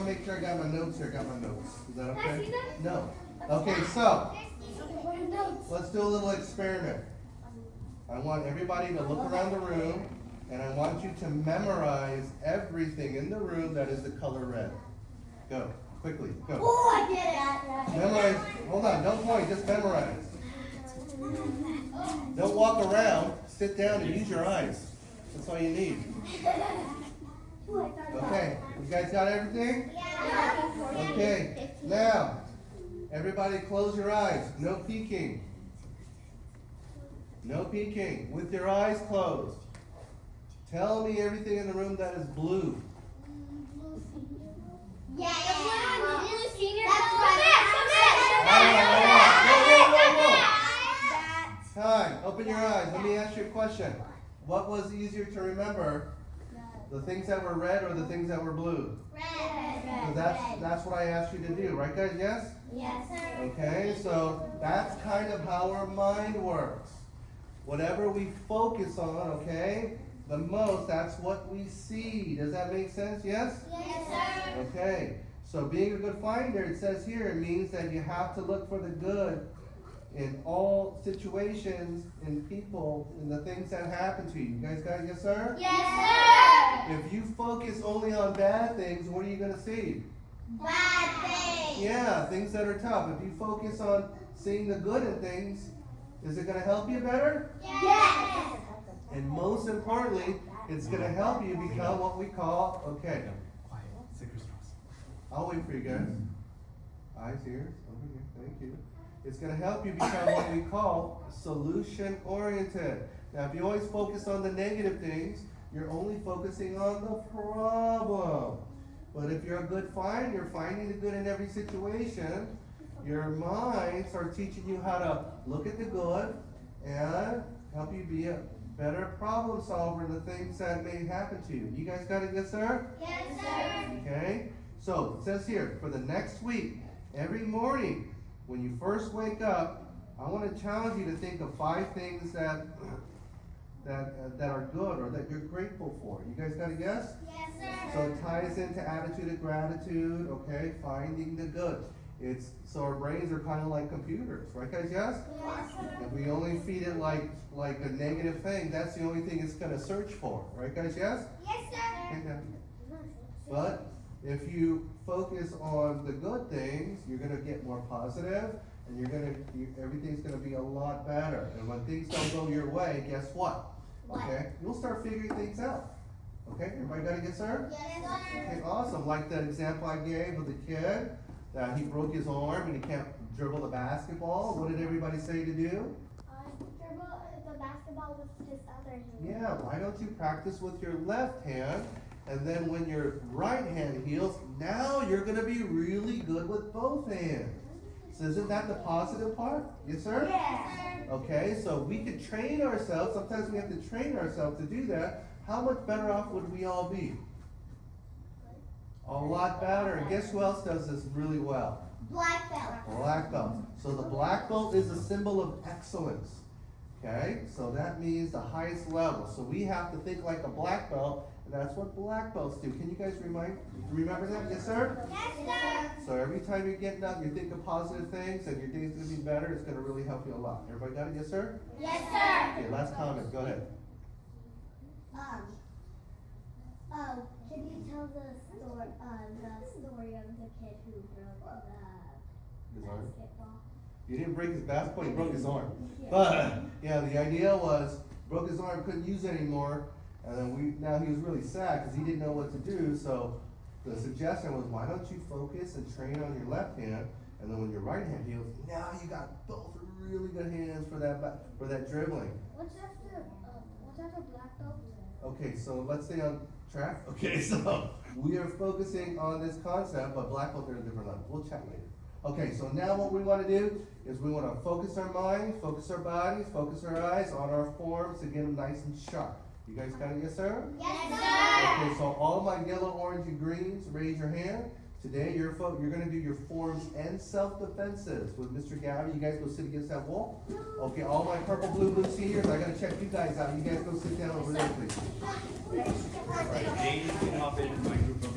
make sure I got my notes here. Got my notes. Is that okay? No. Okay, so let's do a little experiment. I want everybody to look around the room, and I want you to memorize everything in the room that is the color red. Go, quickly, go. Oh, I get it. Memorize. Hold on, don't point, just memorize. Don't walk around. Sit down and use your eyes. That's all you need. Okay, you guys got everything? Okay, now, everybody close your eyes. No peeking. No peeking. With your eyes closed. Tell me everything in the room that is blue. Yeah. Time. Open your eyes. Let me ask you a question. What was easier to remember? The things that were red or the things that were blue? So that's what I asked you to do, right guys? Yes? Yes, sir. Okay, so that's kind of how our mind works. Whatever we focus on, okay, the most, that's what we see. Does that make sense? Yes? Yes, sir. Okay, so being a good finder, it says here, it means that you have to look for the good in all situations, in people, in the things that happen to you. You guys got it? Yes, sir? Yes, sir. If you focus only on bad things, what are you going to see? Bad things. Yeah, things that are tough. If you focus on seeing the good in things, is it going to help you better? Yes. And most importantly, it's going to help you become what we call, okay, Quiet. Say crisscross. I'll wait for you guys. Eyes, ears, over here, thank you. It's going to help you become what we call solution-oriented. Now, if you always focus on the negative things, you're only focusing on the problem. But if you're a good finder, finding the good in every situation, your mind starts teaching you how to look at the good and help you be a better problem solver in the things that may happen to you. You guys got it, yes, sir? Yes, sir. Okay? So, it says here, for the next week, every morning, when you first wake up, I want to challenge you to think of 5 things that are good or that you're grateful for. You guys got a guess? Yes, sir. So it ties into attitude of gratitude, okay? Finding the good. So our brains are kind of like computers, right guys, yes? Yes, sir. If we only feed it like a negative thing, that's the only thing it's going to search for, right guys, yes? Yes, sir. Okay. But if you focus on the good things, you're going to get more positive, and everything's going to be a lot better. And when things don't go your way, guess what? Okay, you'll start figuring things out. Okay, everybody got it, yes, sir? Yes, sir. Okay, awesome. Like that example I gave of the kid that he broke his arm and he can't dribble the basketball. What did everybody say to do? Dribble the basketball with his other hand. Yeah, why don't you practice with your left hand? And then when your right hand heals, now you're going to be really good with both hands. So isn't that the positive part? Yes, sir? Yes. Okay, so we can train ourselves. Sometimes we have to train ourselves to do that. How much better off would we all be? A lot better. And guess who else does this really well? Black belt. Black belt. So the black belt is a symbol of excellence. Okay, so that means the highest level. So we have to think like a black belt, and that's what black belts do. Can you guys remember that? Yes, sir? Yes, sir. So every time you're getting up, you're thinking positive things, and your day's going to be better. It's going to really help you a lot. Everybody got it? Yes, sir? Yes, sir. Okay, last comment. Go ahead. Can you tell the story of the kid who broke the His arm? basketball? He didn't break his basketball, he broke his arm. Yeah. But, yeah, the idea was, broke his arm, couldn't use it anymore, and then now he was really sad because he didn't know what to do, so the suggestion was, why don't you focus and train on your left hand, and then when your right hand heals, now you got both really good hands for that dribbling. What's after black belt? Okay, so let's stay on track. Okay, so we are focusing on this concept, but black belt are at a different level. We'll chat later. Okay, so now what we want to do is we want to focus our minds, focus our bodies, focus our eyes on our forms to get them nice and sharp. You guys got it, yes, sir? Yes, sir. Okay, so all my yellow, orange, and greens, raise your hand. Today, you're going to do your forms and self-defenses with Mr. Gabby. You guys go sit against that wall. Okay, all my purple, blue seniors, I got to check you guys out. You guys go sit down over there, please. All right, Jaden, you can hop in my group over